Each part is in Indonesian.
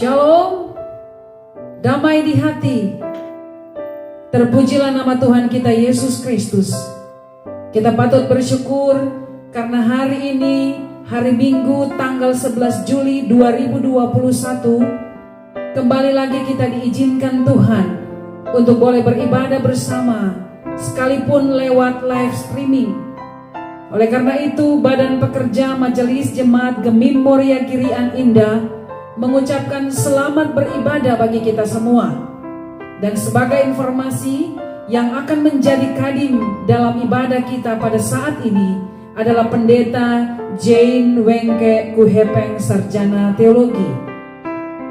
Shalom, damai di hati. Terpujilah nama Tuhan kita Yesus Kristus. Kita patut bersyukur karena hari ini, hari Minggu tanggal 11 Juli 2021, kembali lagi kita diizinkan Tuhan untuk boleh beribadah bersama, sekalipun lewat live streaming. Oleh karena itu, Badan Pekerja Majelis Jemaat Gemim Moria Kirian Indah mengucapkan selamat beribadah bagi kita semua. Dan sebagai informasi, yang akan menjadi kadim dalam ibadah kita pada saat ini adalah Pendeta Jane Wengke Kuhepeng, Sarjana Teologi.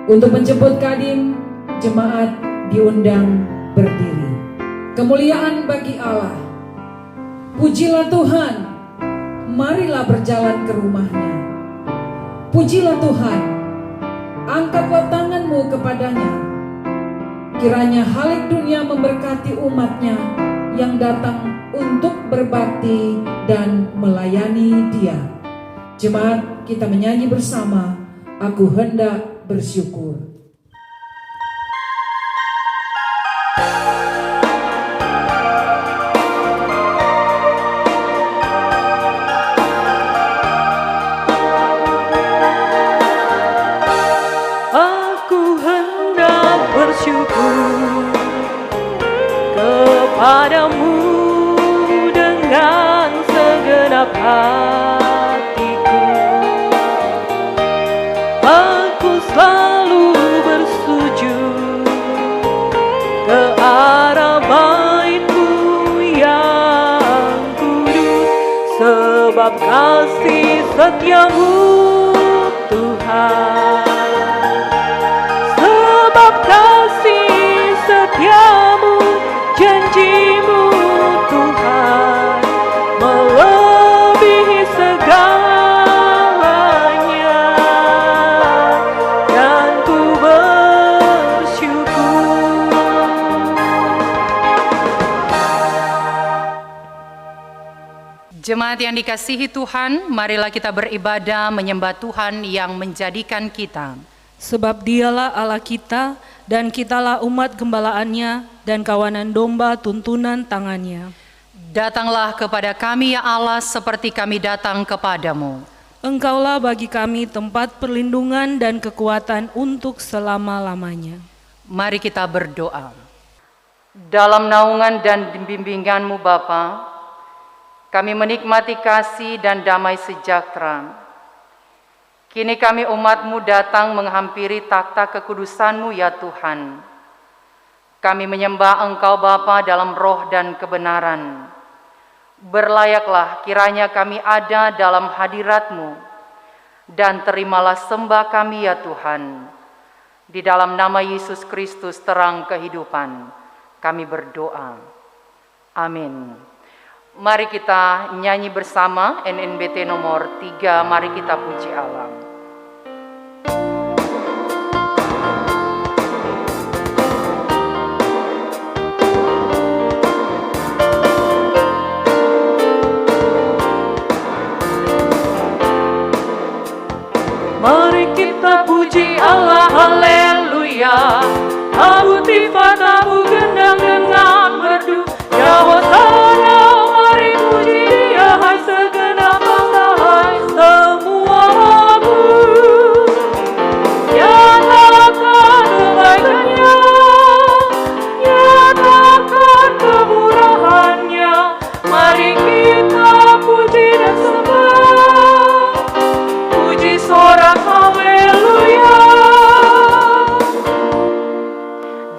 Untuk menjemput kadim, jemaat diundang berdiri. Kemuliaan bagi Allah. Pujilah Tuhan, marilah berjalan ke rumahnya. Pujilah Tuhan, angkatlah tanganmu kepadanya. Kiranya halik dunia memberkati umatnya yang datang untuk berbakti dan melayani Dia. Jemaat, kita menyanyi bersama, Aku Hendak Bersyukur. Padamu dengan segenap hatiku, aku selalu bersujud ke arah bait-Mu yang kudus, sebab kasih setia-Mu Tuhan, sebab kasih setia-Mu, janji-Mu Tuhan melebihi segalanya, dan ku bersyukur. Jemaat yang dikasihi Tuhan, marilah kita beribadah menyembah Tuhan yang menjadikan kita. Sebab Dialah Allah kita, dan kitalah umat gembalaannya dan kawanan domba tuntunan tangannya. Datanglah kepada kami ya Allah seperti kami datang kepadamu. Engkaulah bagi kami tempat perlindungan dan kekuatan untuk selama-lamanya. Mari kita berdoa. Dalam naungan dan bimbingan-Mu Bapa, kami menikmati kasih dan damai sejahtera. Kini kami umat-Mu datang menghampiri takhta kekudusan-Mu ya Tuhan. Kami menyembah Engkau Bapa dalam roh dan kebenaran. Berlayaklah kiranya kami ada dalam hadirat-Mu, dan terimalah sembah kami ya Tuhan. Di dalam nama Yesus Kristus terang kehidupan, kami berdoa. Amin. Mari kita nyanyi bersama NNBT nomor 3, mari kita puji Allah. Mari kita puji Allah, haleluya. Abu tifat, abu gendang dengan merdu, ya hosana. Mari puji Dia, hai segenap bangsa, hai semua abu. Nyatakan kebaikannya, nyatakan kemurahannya. Mari kita puji dan sembah, puji sorak haleluya.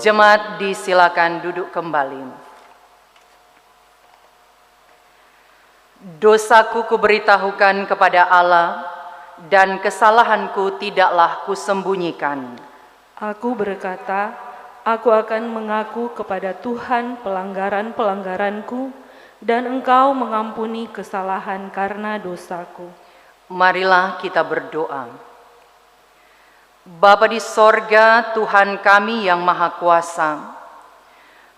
Jemaat disilakan duduk kembali. Dosaku kuberitahukan kepada Allah, dan kesalahanku tidaklah kusembunyikan. Aku berkata, aku akan mengaku kepada Tuhan pelanggaran-pelanggaranku, dan Engkau mengampuni kesalahan karena dosaku. Marilah kita berdoa. Bapa di sorga, Tuhan kami yang Maha Kuasa,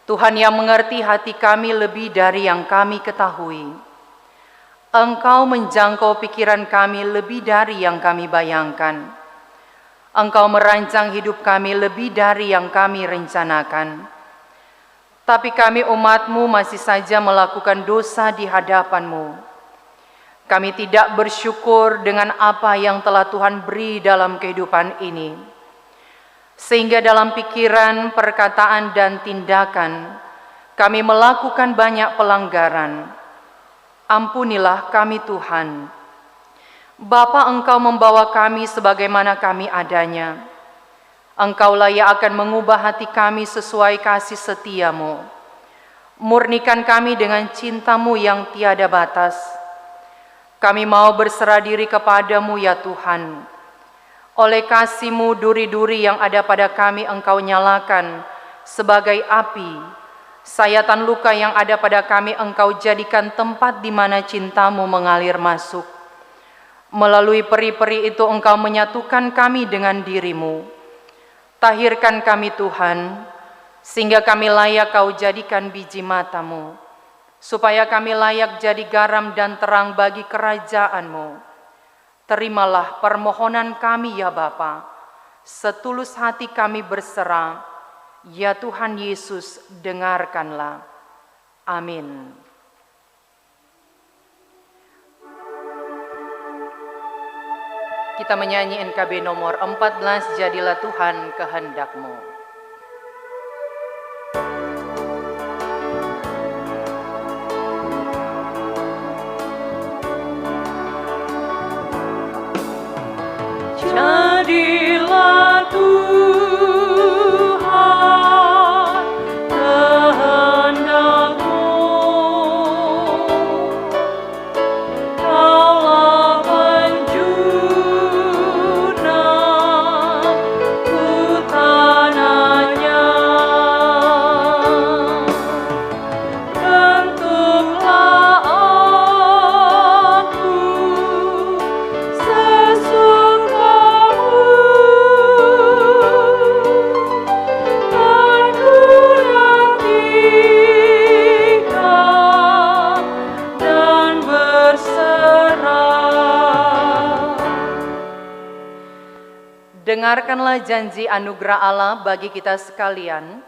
Tuhan yang mengerti hati kami lebih dari yang kami ketahui. Engkau menjangkau pikiran kami lebih dari yang kami bayangkan. Engkau merancang hidup kami lebih dari yang kami rencanakan. Tapi kami umat-Mu masih saja melakukan dosa di hadapan-Mu. Kami tidak bersyukur dengan apa yang telah Tuhan beri dalam kehidupan ini. Sehingga dalam pikiran, perkataan, dan tindakan, kami melakukan banyak pelanggaran. Ampunilah kami Tuhan. Bapa, Engkau membawa kami sebagaimana kami adanya. Engkaulah yang akan mengubah hati kami sesuai kasih setia-Mu. Murnikan kami dengan cinta-Mu yang tiada batas. Kami mau berserah diri kepada-Mu ya Tuhan. Oleh kasih-Mu, duri-duri yang ada pada kami Engkau nyalakan sebagai api. Sayatan luka yang ada pada kami Engkau jadikan tempat di mana cinta-Mu mengalir masuk. Melalui peri-peri itu Engkau menyatukan kami dengan diri-Mu. Tahirkan kami Tuhan, sehingga kami layak Kau jadikan biji mata-Mu, supaya kami layak jadi garam dan terang bagi kerajaan-Mu. Terimalah permohonan kami ya Bapa, setulus hati kami berserah, ya Tuhan Yesus, dengarkanlah. Amin. Kita menyanyi NKB nomor 14, Jadilah Tuhan Kehendak-Mu. Jadilah Tuhan kehendak-Mu dalam anjuranku tanahnya. Bentuklah aku sesukamu, aku nantikan dan berserah. Dengarkanlah janji anugerah Allah bagi kita sekalian.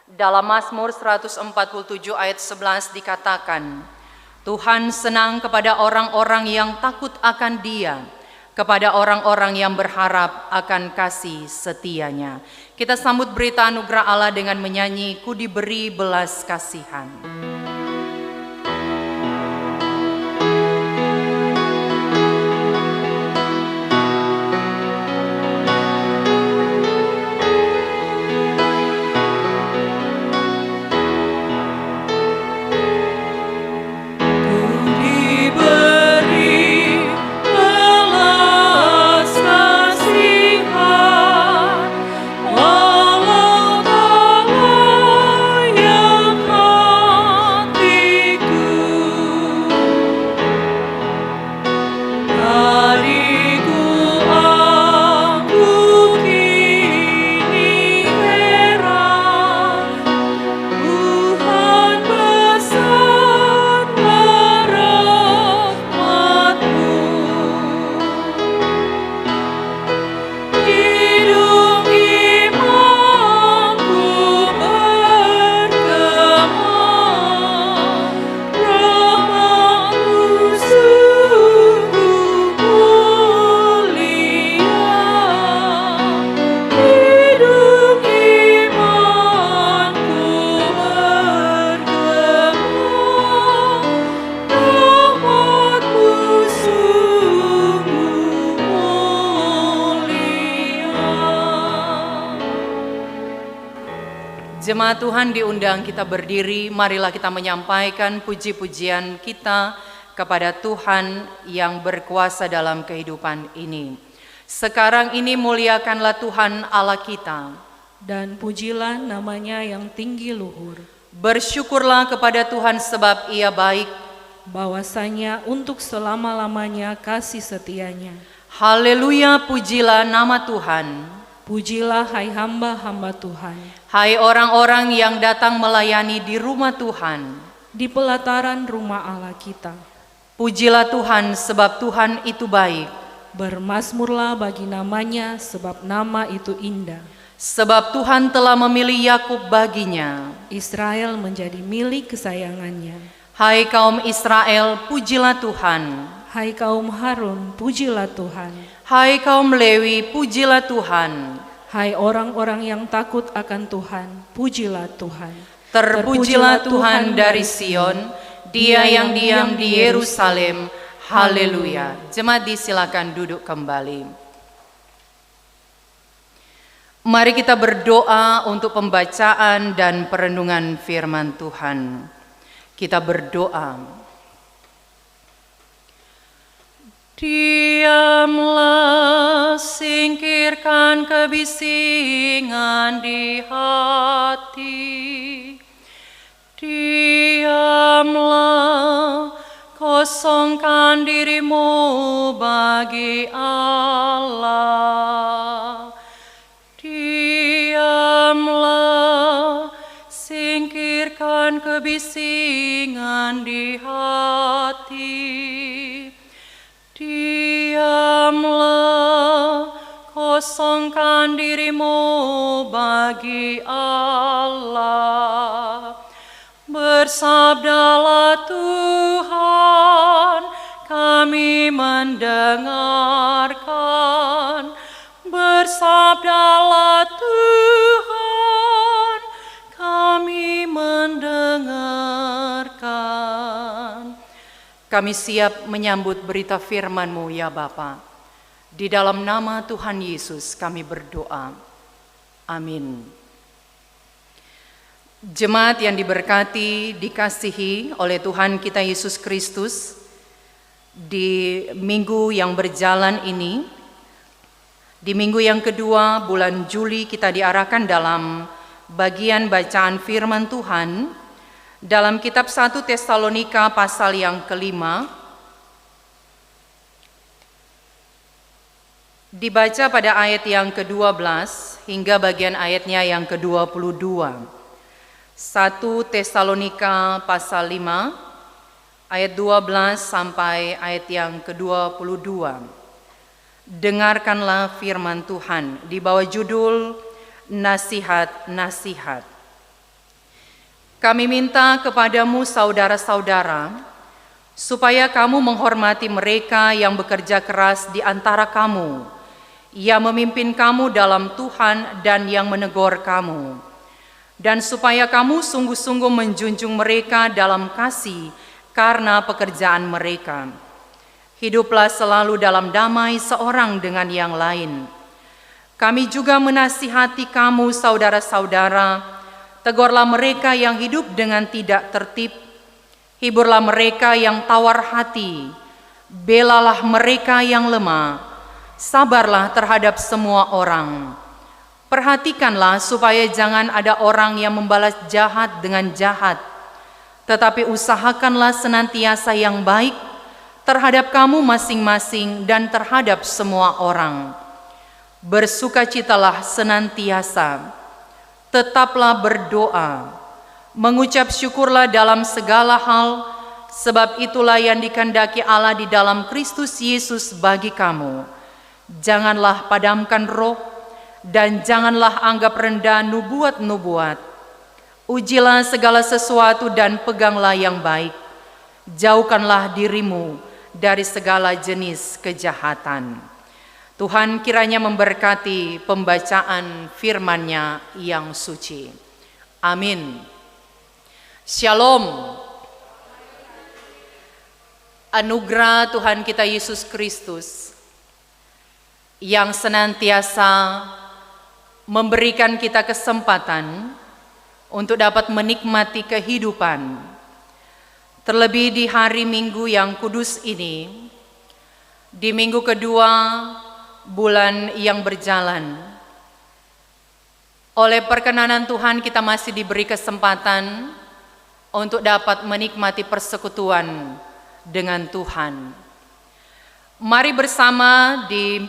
Dalam Mazmur 147 ayat 11 dikatakan, Tuhan senang kepada orang-orang yang takut akan Dia, kepada orang-orang yang berharap akan kasih setia-Nya. Kita sambut berita anugerah Allah dengan menyanyi Ku Diberi Belas Kasihan. Diberi belas kasihan, walau tak layak hatiku. Dariku aku kini heran, Tuhan besar rahmat-Mu. Hidung imanku bergema, rahmat-Mu sungguh mulia. Hidung imanku bergema, rahmat-Mu sungguh mulia. Jemaat Tuhan diundang kita berdiri, marilah kita menyampaikan puji-pujian kita kepada Tuhan yang berkuasa dalam kehidupan ini. Sekarang ini muliakanlah Tuhan Allah kita. Dan pujilah namanya yang tinggi luhur. Bersyukurlah kepada Tuhan sebab Ia baik. Bahwasanya untuk selama-lamanya kasih setianya. Haleluya, pujilah nama Tuhan. Pujilah hai hamba-hamba Tuhan. Hai orang-orang yang datang melayani di rumah Tuhan. Di pelataran rumah Allah kita. Pujilah Tuhan sebab Tuhan itu baik. Bermasmurlah bagi namanya, sebab nama itu indah. Sebab Tuhan telah memilih Yakub baginya. Israel menjadi milik kesayangannya. Hai kaum Israel, pujilah Tuhan. Hai kaum Harun, pujilah Tuhan. Hai kaum Lewi, pujilah Tuhan. Hai orang-orang yang takut akan Tuhan, pujilah Tuhan. Terpujilah Tuhan dari Sion, Dia yang diam di Yerusalem. Haleluya. Jemaat disilakan duduk kembali. Mari kita berdoa untuk pembacaan dan perenungan firman Tuhan. Kita berdoa. Diamlah, singkirkan kebisingan di hati. Diamlah, kosongkan dirimu bagi Allah. Diamlah, singkirkan kebisingan di hati. Diamlah, kosongkan dirimu bagi Allah. Bersabdalah Tuhan, kami mendengarkan. Bersabdalah Tuhan, kami mendengarkan. Kami siap menyambut berita firman-Mu ya Bapa. Di dalam nama Tuhan Yesus kami berdoa. Amin. Jemaat yang diberkati, dikasihi oleh Tuhan kita Yesus Kristus, di minggu yang berjalan ini, di minggu yang kedua bulan Juli, kita diarahkan dalam bagian bacaan firman Tuhan dalam kitab 1 Tesalonika pasal yang kelima, dibaca pada ayat yang ke-12 hingga bagian ayatnya yang ke-22. 1 Tesalonika pasal 5 ayat 12 sampai ayat yang ke-22. Dengarkanlah firman Tuhan di bawah judul Nasihat-nasihat. Kami minta kepadamu saudara-saudara, supaya kamu menghormati mereka yang bekerja keras di antara kamu, yang memimpin kamu dalam Tuhan dan yang menegur kamu. Dan supaya kamu sungguh-sungguh menjunjung mereka dalam kasih karena pekerjaan mereka. Hiduplah selalu dalam damai seorang dengan yang lain. Kami juga menasihati kamu saudara-saudara, tegurlah mereka yang hidup dengan tidak tertib, hiburlah mereka yang tawar hati, belalah mereka yang lemah, sabarlah terhadap semua orang. Perhatikanlah supaya jangan ada orang yang membalas jahat dengan jahat, tetapi usahakanlah senantiasa yang baik terhadap kamu masing-masing dan terhadap semua orang. Bersukacitalah senantiasa, tetaplah berdoa, mengucap syukurlah dalam segala hal, sebab itulah yang dikehendaki Allah di dalam Kristus Yesus bagi kamu. Janganlah padamkan roh, dan janganlah anggap rendah nubuat-nubuat. Ujilah segala sesuatu dan peganglah yang baik. Jauhkanlah dirimu dari segala jenis kejahatan. Tuhan kiranya memberkati pembacaan firman-Nya yang suci. Amin. Shalom. Anugerah Tuhan kita Yesus Kristus yang senantiasa memberikan kita kesempatan untuk dapat menikmati kehidupan, terlebih di hari Minggu yang kudus ini, di minggu kedua bulan yang berjalan. Oleh perkenanan Tuhan kita masih diberi kesempatan untuk dapat menikmati persekutuan dengan Tuhan. Mari bersama di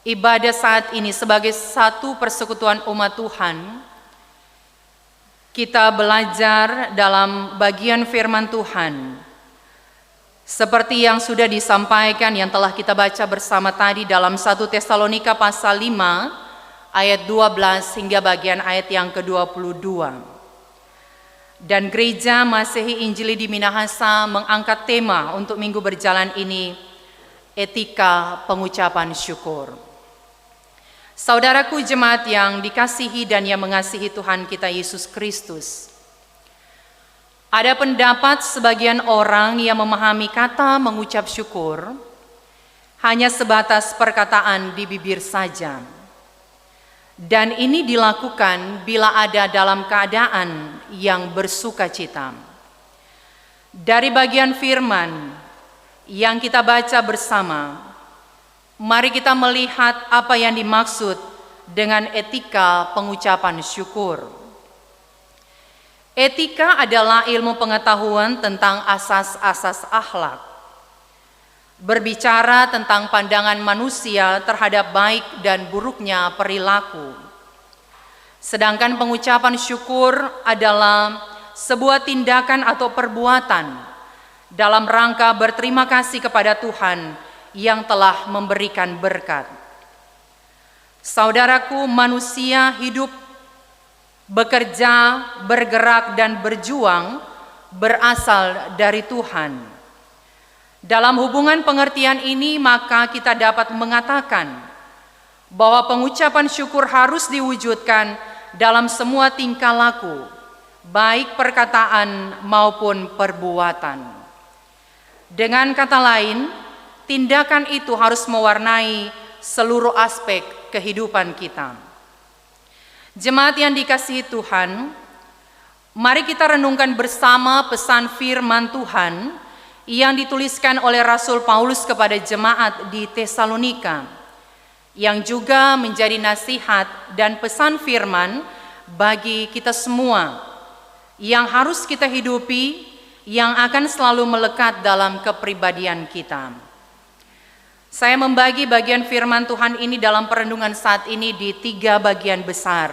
ibadah saat ini sebagai satu persekutuan umat Tuhan, kita belajar dalam bagian firman Tuhan Seperti yang sudah disampaikan yang telah kita baca bersama tadi dalam 1 Tesalonika pasal 5 ayat 12 hingga bagian ayat yang ke-22. Dan Gereja Masehi Injili di Minahasa mengangkat tema untuk minggu berjalan ini, etika pengucapan syukur. Saudaraku jemaat yang dikasihi dan yang mengasihi Tuhan kita Yesus Kristus, ada pendapat sebagian orang yang memahami kata mengucap syukur hanya sebatas perkataan di bibir saja. Dan ini dilakukan bila ada dalam keadaan yang bersuka cita. Dari bagian firman yang kita baca bersama, mari kita melihat apa yang dimaksud dengan etika pengucapan syukur. Etika adalah ilmu pengetahuan tentang asas-asas akhlak. Berbicara tentang pandangan manusia terhadap baik dan buruknya perilaku. Sedangkan pengucapan syukur adalah sebuah tindakan atau perbuatan dalam rangka berterima kasih kepada Tuhan yang telah memberikan berkat. Saudaraku, manusia hidup, bekerja, bergerak, dan berjuang berasal dari Tuhan. Dalam hubungan pengertian ini, maka kita dapat mengatakan bahwa pengucapan syukur harus diwujudkan dalam semua tingkah laku, baik perkataan maupun perbuatan. Dengan kata lain, tindakan itu harus mewarnai seluruh aspek kehidupan kita. Jemaat yang dikasihi Tuhan, mari kita renungkan bersama pesan firman Tuhan yang dituliskan oleh Rasul Paulus kepada jemaat di Tesalonika, yang juga menjadi nasihat dan pesan firman bagi kita semua yang harus kita hidupi, yang akan selalu melekat dalam kepribadian kita. Saya membagi bagian firman Tuhan ini dalam perenungan saat ini di 3 bagian besar,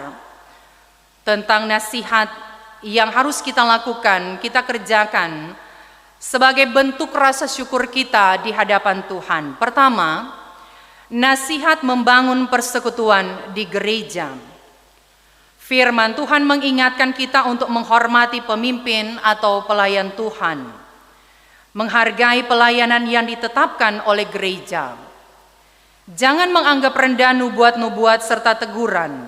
tentang nasihat yang harus kita lakukan, kita kerjakan sebagai bentuk rasa syukur kita di hadapan Tuhan. Pertama, nasihat membangun persekutuan di gereja. Firman Tuhan mengingatkan kita untuk menghormati pemimpin atau pelayan Tuhan, menghargai pelayanan yang ditetapkan oleh gereja. Jangan menganggap rendah nubuat-nubuat serta teguran.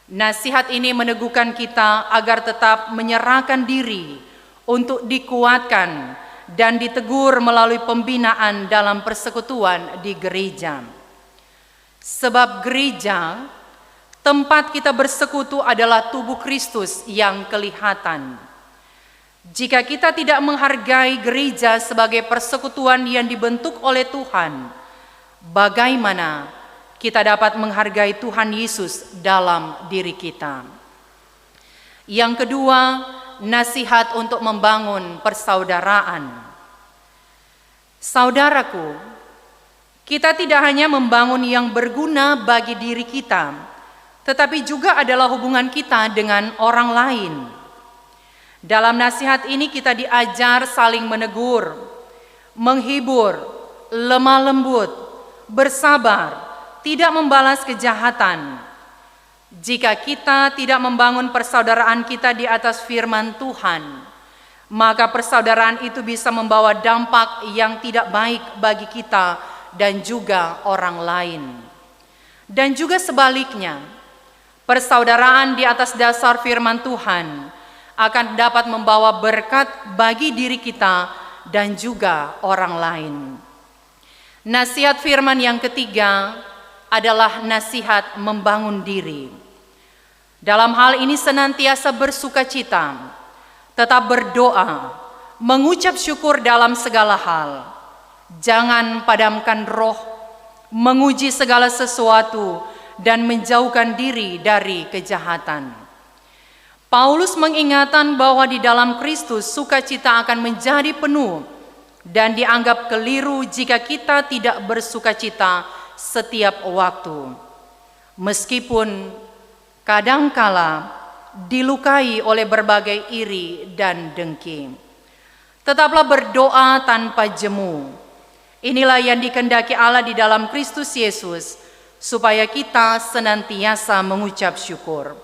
Nasihat ini meneguhkan kita agar tetap menyerahkan diri untuk dikuatkan dan ditegur melalui pembinaan dalam persekutuan di gereja. Sebab gereja, tempat kita bersekutu, adalah tubuh Kristus yang kelihatan. Jika kita tidak menghargai gereja sebagai persekutuan yang dibentuk oleh Tuhan, bagaimana kita dapat menghargai Tuhan Yesus dalam diri kita? Yang kedua, nasihat untuk membangun persaudaraan. Saudaraku, kita tidak hanya membangun yang berguna bagi diri kita, tetapi juga adalah hubungan kita dengan orang lain. Dalam nasihat ini kita diajar saling menegur, menghibur, lemah lembut, bersabar, tidak membalas kejahatan. Jika kita tidak membangun persaudaraan kita di atas firman Tuhan, maka persaudaraan itu bisa membawa dampak yang tidak baik bagi kita dan juga orang lain. Dan juga sebaliknya, persaudaraan di atas dasar firman Tuhan akan dapat membawa berkat bagi diri kita dan juga orang lain. Nasihat firman yang ketiga adalah nasihat membangun diri. Dalam hal ini senantiasa bersukacita, tetap berdoa, mengucap syukur dalam segala hal. Jangan padamkan roh, menguji segala sesuatu, dan menjauhkan diri dari kejahatan. Paulus mengingatkan bahwa di dalam Kristus sukacita akan menjadi penuh dan dianggap keliru jika kita tidak bersukacita setiap waktu. Meskipun kadangkala dilukai oleh berbagai iri dan dengki. Tetaplah berdoa tanpa jemu. Inilah yang dikehendaki Allah di dalam Kristus Yesus, supaya kita senantiasa mengucap syukur.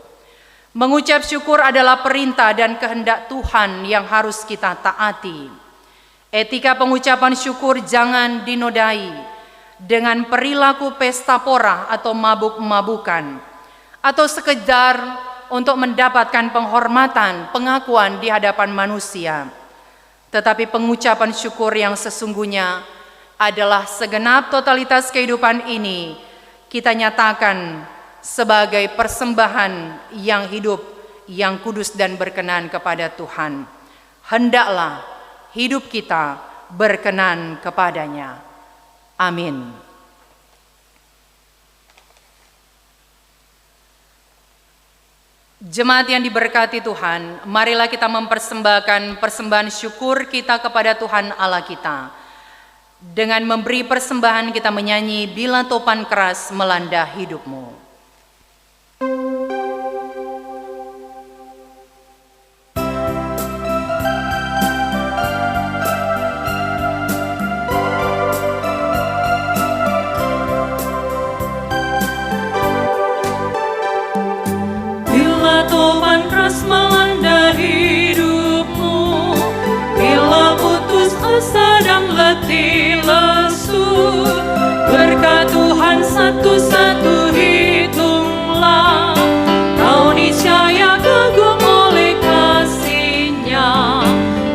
Mengucap syukur adalah perintah dan kehendak Tuhan yang harus kita taati. Etika pengucapan syukur jangan dinodai dengan perilaku pesta pora atau mabuk-mabukan, atau sekedar untuk mendapatkan penghormatan, pengakuan di hadapan manusia. Tetapi pengucapan syukur yang sesungguhnya adalah segenap totalitas kehidupan ini kita nyatakan sebagai persembahan yang hidup, yang kudus dan berkenan kepada Tuhan. Hendaklah hidup kita berkenan kepadanya. Amin. Jemaat yang diberkati Tuhan, marilah kita mempersembahkan persembahan syukur kita kepada Tuhan Allah kita. Dengan memberi persembahan kita menyanyi Bila Topan Keras Melanda Hidupmu. Topan keras melanda hidupmu, bila putus asa dan letih lesu, berkat Tuhan satu-satu hitunglah, kau niscaya kagum oleh kasih-Nya.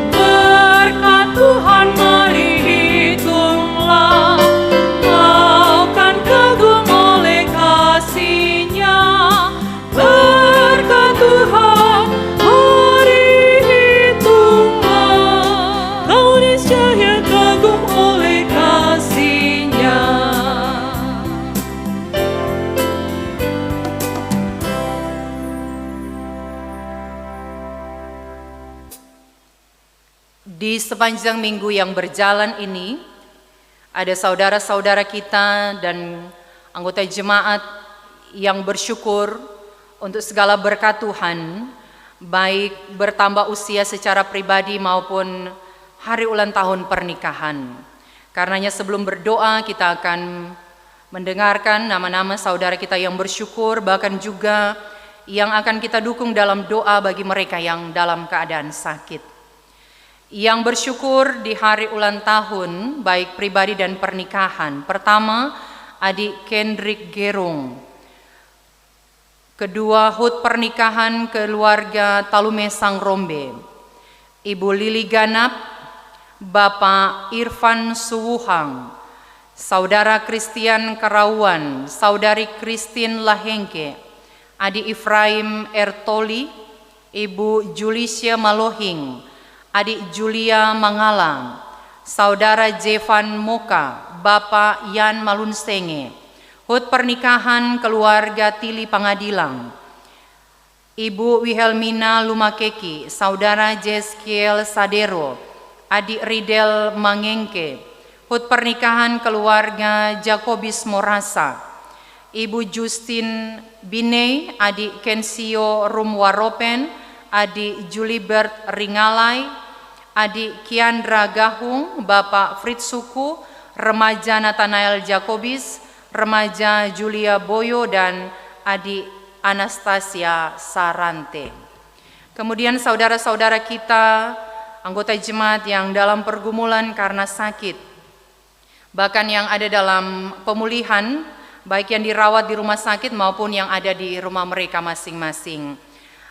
Berkat Tuhan mari hitunglah, kau kan kagum oleh kasih-Nya. Berkat Tuhan mari hitunglah, kau niscaya kagum oleh kasih-Nya. Di sepanjang minggu yang berjalan ini, ada saudara-saudara kita dan anggota jemaat yang bersyukur untuk segala berkat Tuhan, baik bertambah usia secara pribadi maupun hari ulang tahun pernikahan. Karenanya sebelum berdoa kita akan mendengarkan nama-nama saudara kita yang bersyukur, bahkan juga yang akan kita dukung dalam doa bagi mereka yang dalam keadaan sakit. Yang bersyukur di hari ulang tahun, baik pribadi dan pernikahan. Pertama, adik Kendrick Gerung. Kedua, hut pernikahan keluarga Talumesang Rombe. Ibu Lili Ganap, Bapak Irfan Suwuhang, Saudara Christian Karauan, Saudari Christine Lahengke, Adik Ifraim Ertoli, Ibu Julicia Malohing, Adik Julia Mangala, Saudara Jevan Moka, Bapak Yan Malunsenge. Hut pernikahan keluarga Tili Pangadilang, Ibu Wihelmina Lumakeki, Saudara Jeskiel Sadero, Adik Ridel Mangengke. Hut pernikahan keluarga Jakobis Morasa, Ibu Justin Binei, Adik Kensio Rumwaropen, Adik Julibert Ringalai, Adik Kiandra Gahung, Bapak Fritsuku, Remaja Nathanael Jakobis, Remaja Julia Boyo, dan Adik Anastasia Sarante. Kemudian saudara-saudara kita, anggota jemaat yang dalam pergumulan karena sakit, bahkan yang ada dalam pemulihan, baik yang dirawat di rumah sakit maupun yang ada di rumah mereka masing-masing.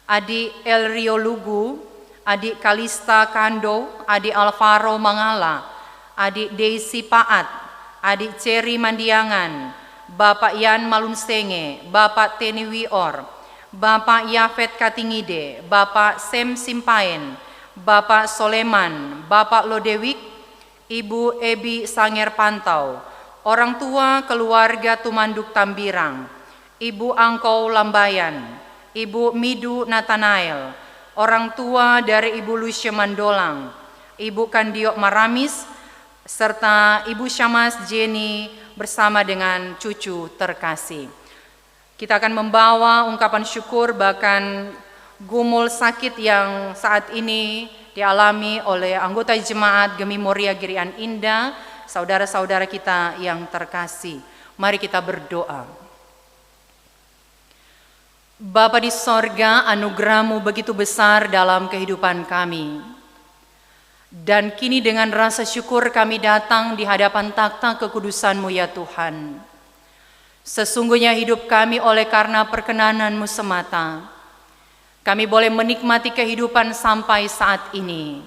Adik Elrio Lugu, Adik Kalista Kando, Adik Alvaro Mangala, Adik Daisy Paat, Adik Ceri Mandiangan, Bapak Yan Malunsenge, Bapak Teni Wior, Bapak Yafet Katingide, Bapak Sem Simpaen, Bapak Soleman, Bapak Lodewik, Ibu Ebi Sanger Pantau, orang tua keluarga Tumanduk Tambirang, Ibu Angkau Lambayan, Ibu Midu Nathanael, orang tua dari Ibu Lucia Mandolang, Ibu Kandiok Maramis, serta Ibu Syamas Jenny bersama dengan cucu terkasih. Kita akan membawa ungkapan syukur bahkan gumul sakit yang saat ini dialami oleh anggota jemaat Gemi Moria Girian Indah, saudara-saudara kita yang terkasih. Mari kita berdoa. Bapa di sorga, anugerah-Mu begitu besar dalam kehidupan kami. Dan kini dengan rasa syukur kami datang di hadapan takhta kekudusan-Mu ya Tuhan. Sesungguhnya hidup kami oleh karena perkenanan-Mu semata. Kami boleh menikmati kehidupan sampai saat ini.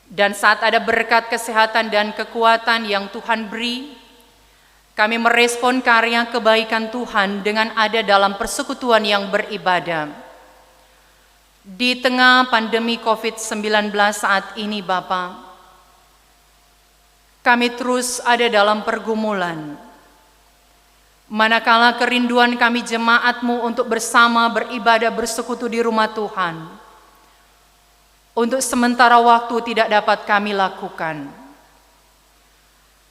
Dan saat ada berkat kesehatan dan kekuatan yang Tuhan beri, kami merespon karya kebaikan Tuhan dengan ada dalam persekutuan yang beribadah. Di tengah pandemi COVID-19 saat ini Bapa, kami terus ada dalam pergumulan. Manakala kerinduan kami jemaat-Mu untuk bersama beribadah bersekutu di rumah Tuhan, untuk sementara waktu tidak dapat kami lakukan.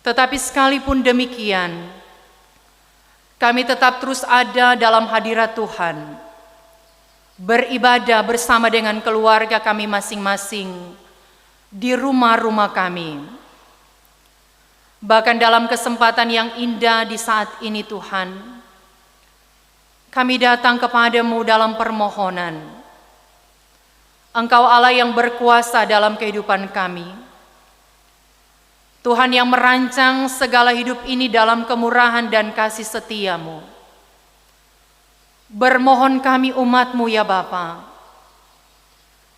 Tetapi sekalipun demikian, kami tetap terus ada dalam hadirat Tuhan, beribadah bersama dengan keluarga kami masing-masing di rumah-rumah kami. Bahkan dalam kesempatan yang indah di saat ini Tuhan, kami datang kepadamu dalam permohonan. Engkau Allah yang berkuasa dalam kehidupan kami. Tuhan yang merancang segala hidup ini dalam kemurahan dan kasih setia-Mu. Bermohon kami umat-Mu ya Bapa,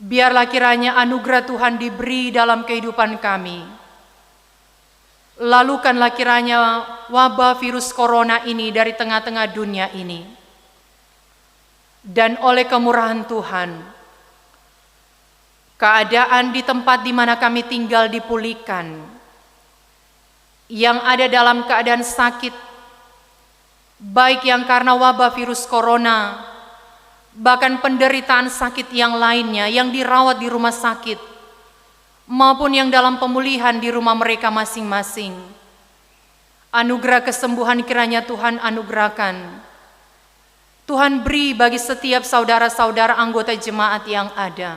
biarlah kiranya anugerah Tuhan diberi dalam kehidupan kami. Lalukanlah kiranya wabah virus corona ini dari tengah-tengah dunia ini. Dan oleh kemurahan Tuhan, keadaan di tempat di mana kami tinggal dipulihkan. Yang ada dalam keadaan sakit, baik yang karena wabah virus corona, bahkan penderitaan sakit yang lainnya yang dirawat di rumah sakit, maupun yang dalam pemulihan di rumah mereka masing-masing. Anugerah kesembuhan kiranya Tuhan anugerahkan. Tuhan beri bagi setiap saudara-saudara anggota jemaat yang ada.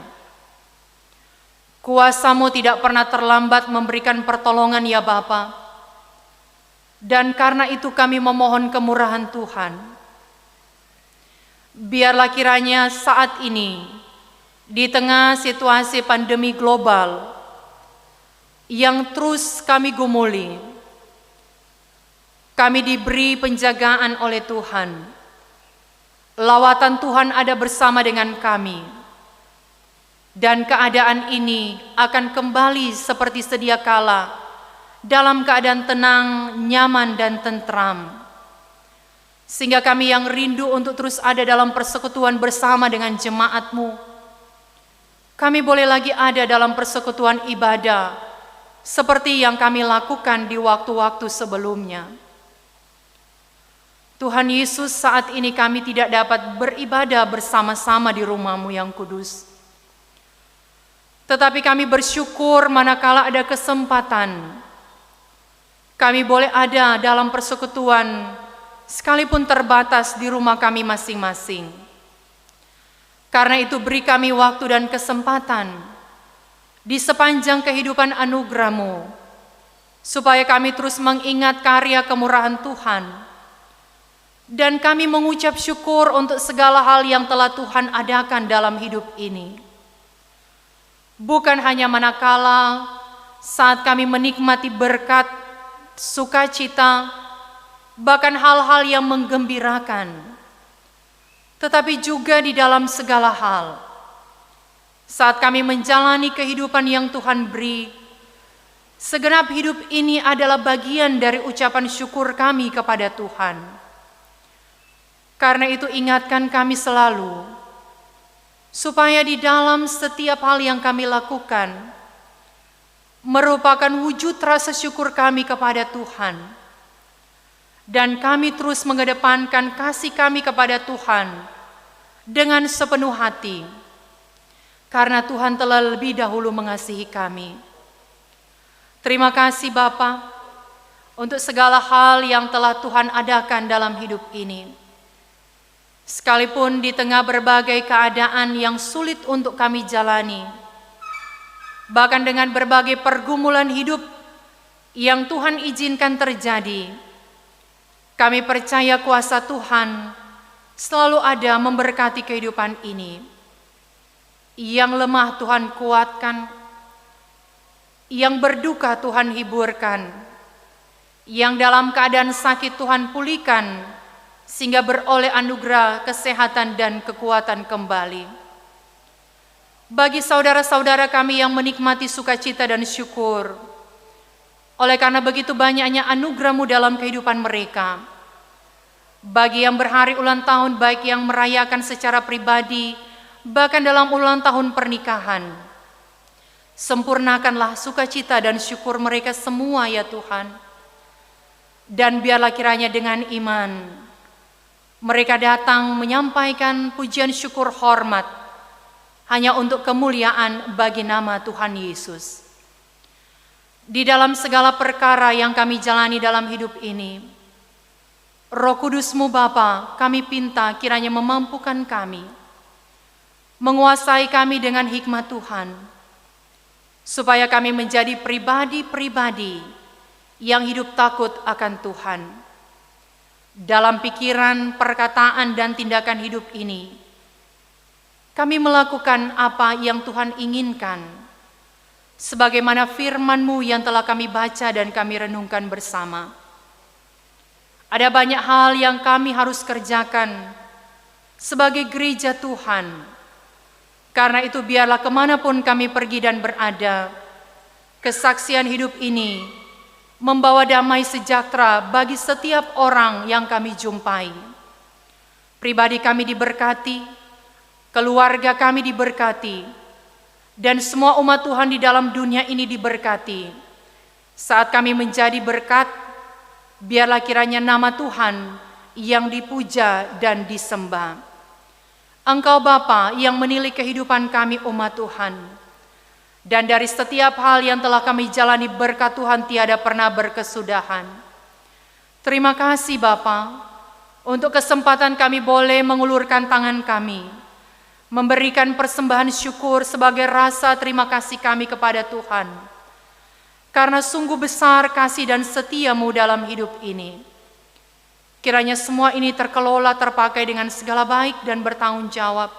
Kuasa-Mu tidak pernah terlambat memberikan pertolongan ya Bapa. Dan karena itu kami memohon kemurahan Tuhan. Biarlah kiranya saat ini, di tengah situasi pandemi global yang terus kami gumuli, kami diberi penjagaan oleh Tuhan. Lawatan Tuhan ada bersama dengan kami. Dan keadaan ini akan kembali seperti sedia kala, dalam keadaan tenang, nyaman, dan tentram. Sehingga kami yang rindu untuk terus ada dalam persekutuan bersama dengan jemaat-Mu, kami boleh lagi ada dalam persekutuan ibadah, seperti yang kami lakukan di waktu-waktu sebelumnya. Tuhan Yesus, saat ini kami tidak dapat beribadah bersama-sama di rumah-Mu yang kudus. Tetapi kami bersyukur manakala ada kesempatan, kami boleh ada dalam persekutuan, sekalipun terbatas di rumah kami masing-masing. Karena itu beri kami waktu dan kesempatan di sepanjang kehidupan anugerah-Mu, supaya kami terus mengingat karya kemurahan Tuhan, dan kami mengucap syukur untuk segala hal yang telah Tuhan adakan dalam hidup ini. Bukan hanya manakala saat kami menikmati berkat, sukacita, bahkan hal-hal yang menggembirakan, tetapi juga di dalam segala hal. Saat kami menjalani kehidupan yang Tuhan beri, segenap hidup ini adalah bagian dari ucapan syukur kami kepada Tuhan. Karena itu ingatkan kami selalu, supaya di dalam setiap hal yang kami lakukan, merupakan wujud rasa syukur kami kepada Tuhan. Dan kami terus mengedepankan kasih kami kepada Tuhan dengan sepenuh hati, karena Tuhan telah lebih dahulu mengasihi kami. Terima kasih Bapa untuk segala hal yang telah Tuhan adakan dalam hidup ini. Sekalipun di tengah berbagai keadaan yang sulit untuk kami jalani, bahkan dengan berbagai pergumulan hidup yang Tuhan izinkan terjadi, kami percaya kuasa Tuhan selalu ada memberkati kehidupan ini. Yang lemah Tuhan kuatkan, yang berduka Tuhan hiburkan, yang dalam keadaan sakit Tuhan pulihkan, sehingga beroleh anugerah kesehatan dan kekuatan kembali. Bagi saudara-saudara kami yang menikmati sukacita dan syukur, oleh karena begitu banyaknya anugerah-Mu dalam kehidupan mereka, bagi yang berhari ulang tahun, baik yang merayakan secara pribadi, bahkan dalam ulang tahun pernikahan, sempurnakanlah sukacita dan syukur mereka semua ya Tuhan. Dan biarlah kiranya dengan iman, mereka datang menyampaikan pujian syukur hormat, hanya untuk kemuliaan bagi nama Tuhan Yesus. Di dalam segala perkara yang kami jalani dalam hidup ini, Roh Kudus-Mu Bapa, kami pinta kiranya memampukan kami, menguasai kami dengan hikmat Tuhan, supaya kami menjadi pribadi-pribadi yang hidup takut akan Tuhan. Dalam pikiran, perkataan, dan tindakan hidup ini, kami melakukan apa yang Tuhan inginkan, sebagaimana firman-Mu yang telah kami baca dan kami renungkan bersama. Ada banyak hal yang kami harus kerjakan sebagai gereja Tuhan. Karena itu biarlah kemanapun kami pergi dan berada, kesaksian hidup ini membawa damai sejahtera bagi setiap orang yang kami jumpai. Pribadi kami diberkati, keluarga kami diberkati, dan semua umat Tuhan di dalam dunia ini diberkati. Saat kami menjadi berkat, biarlah kiranya nama Tuhan yang dipuja dan disembah. Engkau Bapa yang menilai kehidupan kami umat Tuhan, dan dari setiap hal yang telah kami jalani berkat Tuhan tiada pernah berkesudahan. Terima kasih Bapa, untuk kesempatan kami boleh mengulurkan tangan kami, memberikan persembahan syukur sebagai rasa terima kasih kami kepada Tuhan, karena sungguh besar kasih dan setia-Mu dalam hidup ini. Kiranya semua ini terkelola, terpakai dengan segala baik dan bertanggung jawab,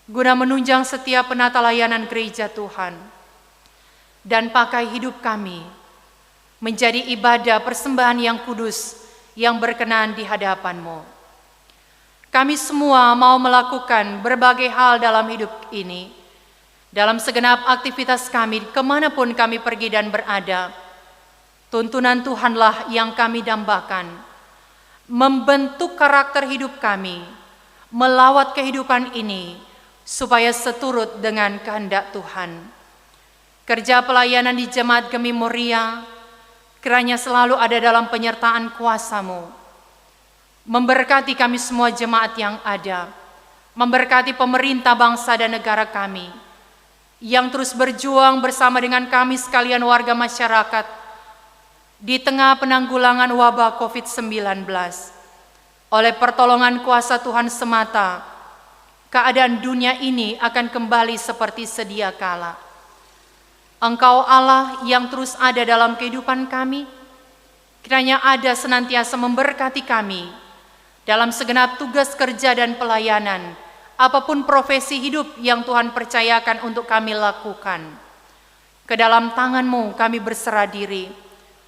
guna menunjang setiap penata layanan gereja Tuhan, dan pakai hidup kami menjadi ibadah persembahan yang kudus, yang berkenan di hadapan-Mu. Kami semua mau melakukan berbagai hal dalam hidup ini, dalam segenap aktivitas kami, kemanapun kami pergi dan berada. Tuntunan Tuhanlah yang kami dambakan, membentuk karakter hidup kami, melawat kehidupan ini, supaya seturut dengan kehendak Tuhan. Kerja pelayanan di Jemaat Gemi Moria, kiranya selalu ada dalam penyertaan kuasa-Mu, memberkati kami semua jemaat yang ada, memberkati pemerintah bangsa dan negara kami, yang terus berjuang bersama dengan kami sekalian warga masyarakat, di tengah penanggulangan wabah COVID-19. Oleh pertolongan kuasa Tuhan semata, keadaan dunia ini akan kembali seperti sedia kala. Engkau Allah yang terus ada dalam kehidupan kami, kiranya ada senantiasa memberkati kami, dalam segenap tugas kerja dan pelayanan, apapun profesi hidup yang Tuhan percayakan untuk kami lakukan. Ke dalam tangan-Mu kami berserah diri,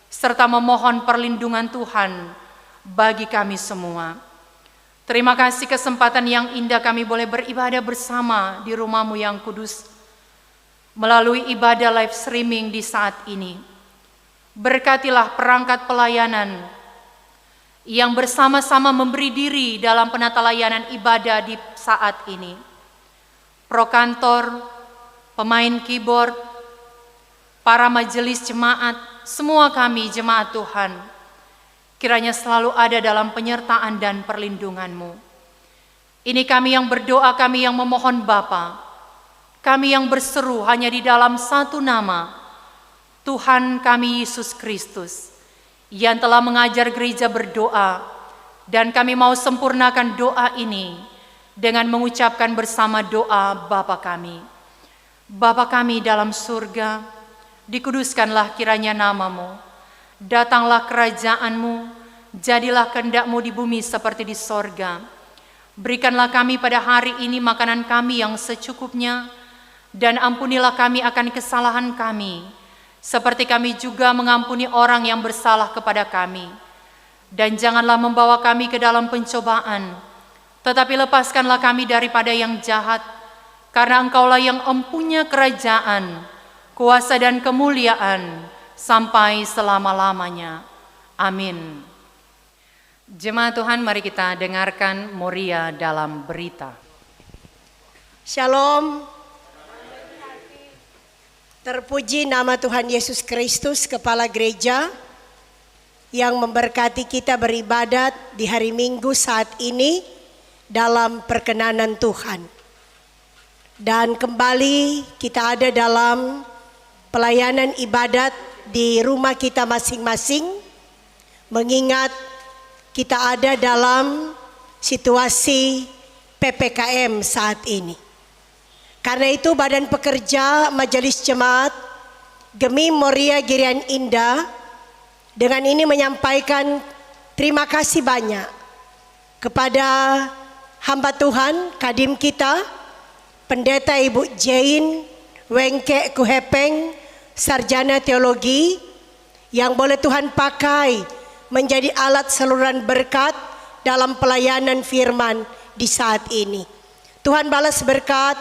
serta memohon perlindungan Tuhan bagi kami semua. Terima kasih kesempatan yang indah kami boleh beribadah bersama di rumah-Mu yang kudus, melalui ibadah live streaming di saat ini. Berkatilah perangkat pelayanan yang bersama-sama memberi diri dalam penata layanan ibadah di saat ini. Prokantor, pemain keyboard, para majelis jemaat, semua kami jemaat Tuhan, kiranya selalu ada dalam penyertaan dan perlindungan-Mu. Ini kami yang berdoa, kami yang memohon Bapa, kami yang berseru hanya di dalam satu nama, Tuhan kami Yesus Kristus, yang telah mengajar gereja berdoa, dan kami mau sempurnakan doa ini dengan mengucapkan bersama doa Bapa kami. Bapa kami dalam surga, dikuduskanlah kiranya nama-Mu. Datanglah kerajaan-Mu, jadilah kehendak-Mu di bumi seperti di sorga. Berikanlah kami pada hari ini makanan kami yang secukupnya, dan ampunilah kami akan kesalahan kami, seperti kami juga mengampuni orang yang bersalah kepada kami. Dan janganlah membawa kami ke dalam pencobaan, tetapi lepaskanlah kami daripada yang jahat, karena Engkaulah yang empunya kerajaan, kuasa dan kemuliaan, sampai selama-lamanya. Amin. Jemaat Tuhan, mari kita dengarkan Moria dalam berita. Shalom. Terpuji nama Tuhan Yesus Kristus, Kepala Gereja, yang memberkati kita beribadat di hari Minggu saat ini dalam perkenanan Tuhan. Dan kembali kita ada dalam pelayanan ibadat di rumah kita masing-masing, mengingat kita ada dalam situasi PPKM saat ini. Karena itu Badan Pekerja Majelis Jemaat Gemim Moria Girian Indah dengan ini menyampaikan terima kasih banyak kepada hamba Tuhan, kadim kita, Pendeta Ibu Jane Wengke Kuhepeng, Sarjana Teologi, yang boleh Tuhan pakai menjadi alat saluran berkat dalam pelayanan firman di saat ini. Tuhan balas berkat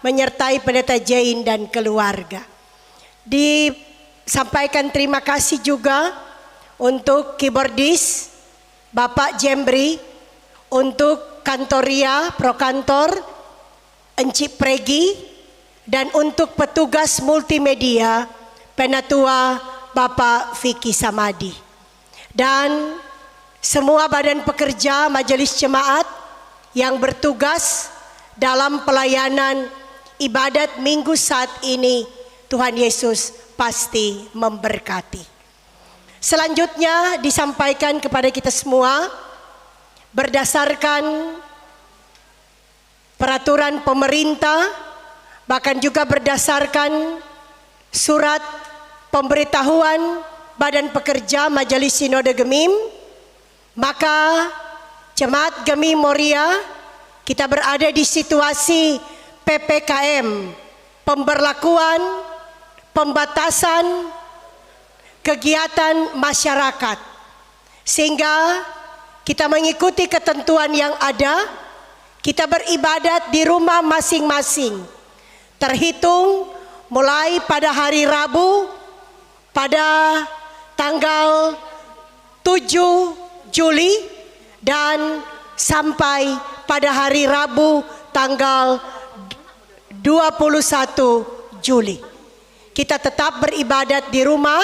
menyertai Pendeta Jane dan keluarga. Disampaikan terima kasih juga untuk keyboardis Bapak Jembri, untuk kantoria, prokantor Encik Pregi, dan untuk petugas multimedia Penatua Bapak Vicky Samadi. Dan semua badan pekerja majelis jemaat yang bertugas dalam pelayanan ibadat minggu saat ini, Tuhan Yesus pasti memberkati. Selanjutnya disampaikan kepada kita semua berdasarkan peraturan pemerintah, bahkan juga berdasarkan surat pemberitahuan Badan Pekerja Majelis Sinode Gemim, maka Jemaat Gemim Moria kita berada di situasi PPKM, pemberlakuan, pembatasan kegiatan masyarakat, sehingga kita mengikuti ketentuan yang ada. Kita beribadat di rumah masing-masing, terhitung mulai pada hari Rabu pada tanggal 7 Juli dan sampai pada hari Rabu tanggal 21 Juli. Kita tetap beribadat di rumah,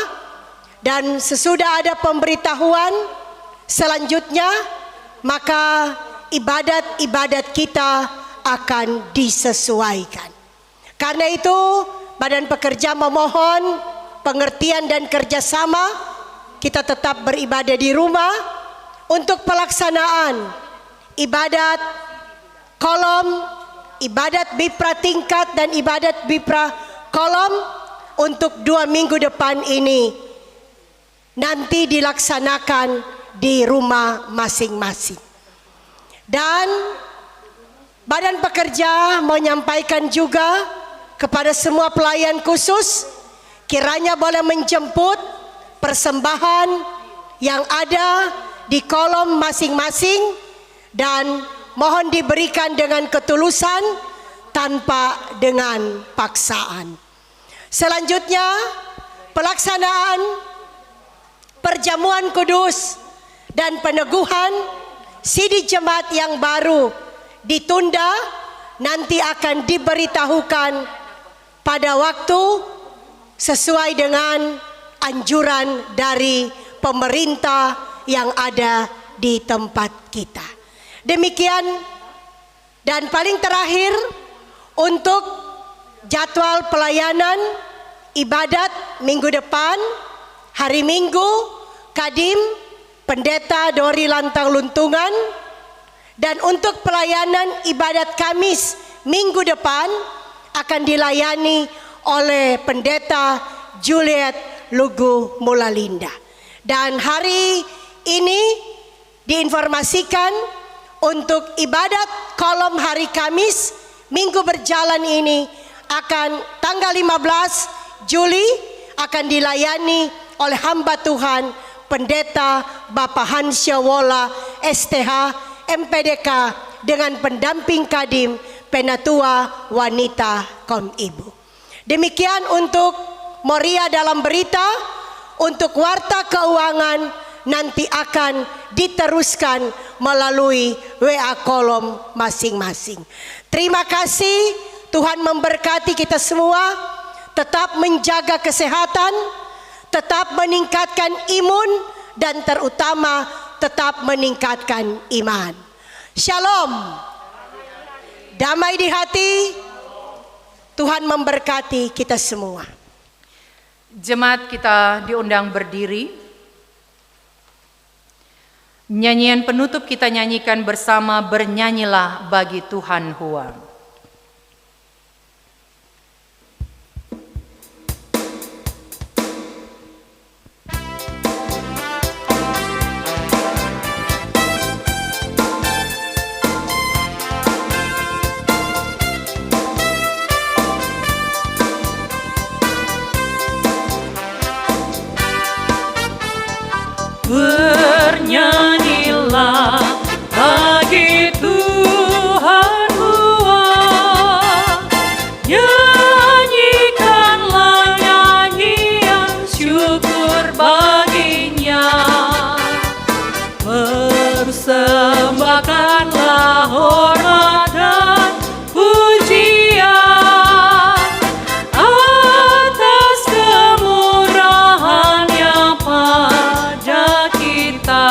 dan sesudah ada pemberitahuan selanjutnya maka ibadat-ibadat kita akan disesuaikan. Karena itu Badan Pekerja memohon pengertian dan kerjasama, kita tetap beribadah di rumah untuk pelaksanaan ibadat kolom, ibadat Bipra tingkat dan ibadat Bipra kolom untuk 2 minggu depan ini nanti dilaksanakan di rumah masing-masing. Dan Badan Pekerja menyampaikan juga kepada semua pelayan khusus, kiranya boleh menjemput persembahan yang ada di kolom masing-masing dan mohon diberikan dengan ketulusan tanpa dengan paksaan. Selanjutnya pelaksanaan perjamuan kudus dan peneguhan Sidi Jemaat yang baru ditunda, nanti akan diberitahukan pada waktu sesuai dengan anjuran dari pemerintah yang ada di tempat kita. Demikian, dan paling terakhir untuk jadwal pelayanan ibadat minggu depan, hari Minggu, Kadim Pendeta Dori Lantang Luntungan, dan untuk pelayanan ibadat Kamis minggu depan akan dilayani oleh Pendeta Juliet Lugu Mulalinda. Dan hari ini diinformasikan untuk ibadat kolom hari Kamis minggu berjalan ini akan tanggal 15 Juli akan dilayani oleh hamba Tuhan Pendeta Bapak Hansya Wola STH MPDK dengan pendamping Kadim Penatua Wanita Kaum Ibu. Demikian untuk Moria dalam berita. Untuk warta keuangan nanti akan diteruskan melalui WA kolom masing-masing. Terima kasih, Tuhan memberkati kita semua. Tetap menjaga kesehatan, tetap meningkatkan imun, dan terutama tetap meningkatkan iman. Shalom. Damai di hati. Tuhan memberkati kita semua. Jemaat kita diundang berdiri. Nyanyian penutup kita nyanyikan bersama, bernyanyilah bagi Tuhan Hua. Bernyanyilah bagi Tuhan Hua, nyanyikanlah nyanyian syukur baginya, persembahkanlah hormat dan pujian atas kemurahannya pada kita.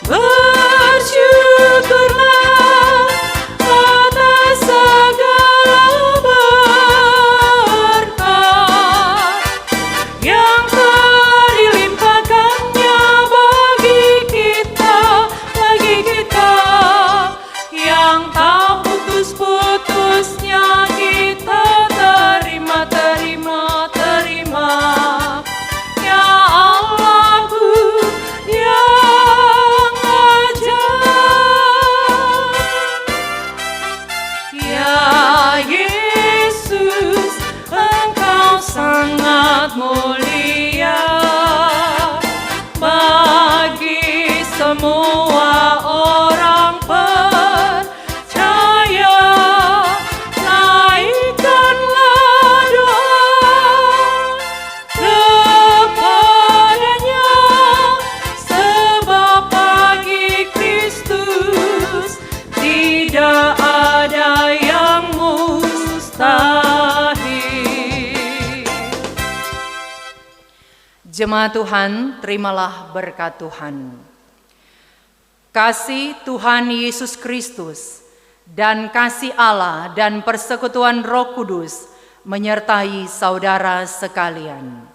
Bersyukurlah atas segala berkat yang telah dilimpahkannya bagi kita, yang tak putus-putusnya kita terima. Ya Allahku yang ajaib, ya Yesus, Engkau sangat mulia bagi semua orang percaya. Naikkanlah doa kepadanya, sebab bagi Kristus tidak ada yang mustahil. Jemaat Tuhan, terimalah berkat Tuhan. Kasih Tuhan Yesus Kristus dan kasih Allah dan persekutuan Roh Kudus menyertai saudara sekalian.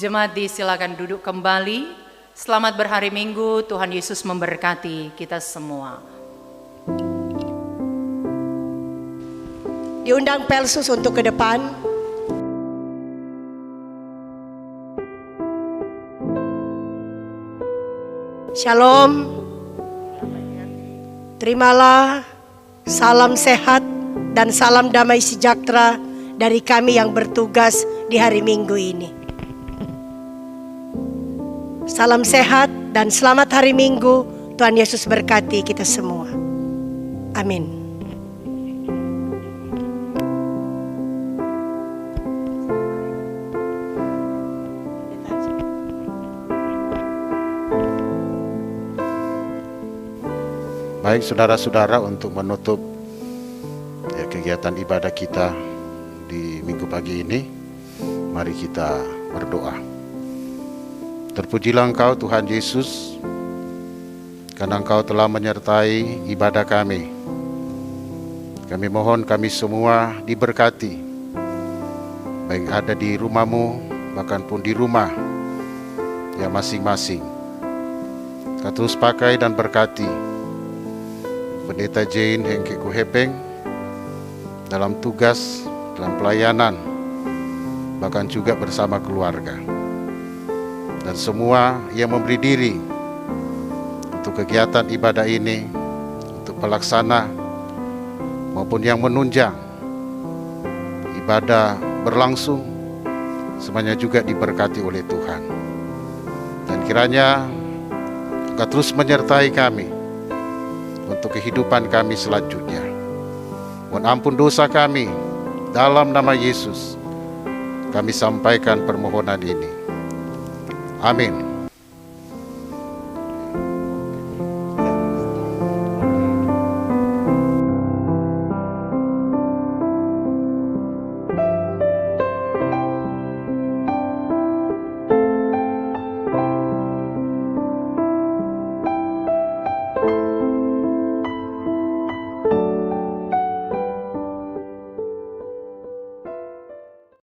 Jemaat disilakan duduk kembali. Selamat berhari Minggu, Tuhan Yesus memberkati kita semua. Diundang Pelsus untuk ke depan. Shalom. Terimalah salam sehat dan salam damai sejahtera dari kami yang bertugas di hari Minggu ini. Salam sehat dan selamat hari Minggu. Tuhan Yesus berkati kita semua. Amin. Baik saudara-saudara, untuk menutup kegiatan ibadah kita di minggu pagi ini, mari kita berdoa. Terpujilah Engkau Tuhan Yesus, karena Engkau telah menyertai ibadah kami. Kami mohon kami semua diberkati, baik ada di rumah-Mu, bahkan pun di rumah yang masing-masing. Kau terus pakai dan berkati Pendeta Jane Hengke Kuhepeng dalam tugas, dalam pelayanan, bahkan juga bersama keluarga. Dan semua yang memberi diri untuk kegiatan ibadah ini, untuk pelaksana maupun yang menunjang ibadah berlangsung, semuanya juga diberkati oleh Tuhan. Dan kiranya Engkau terus menyertai kami untuk kehidupan kami selanjutnya. Mohon ampun dosa kami, dalam nama Yesus kami sampaikan permohonan ini. Amin.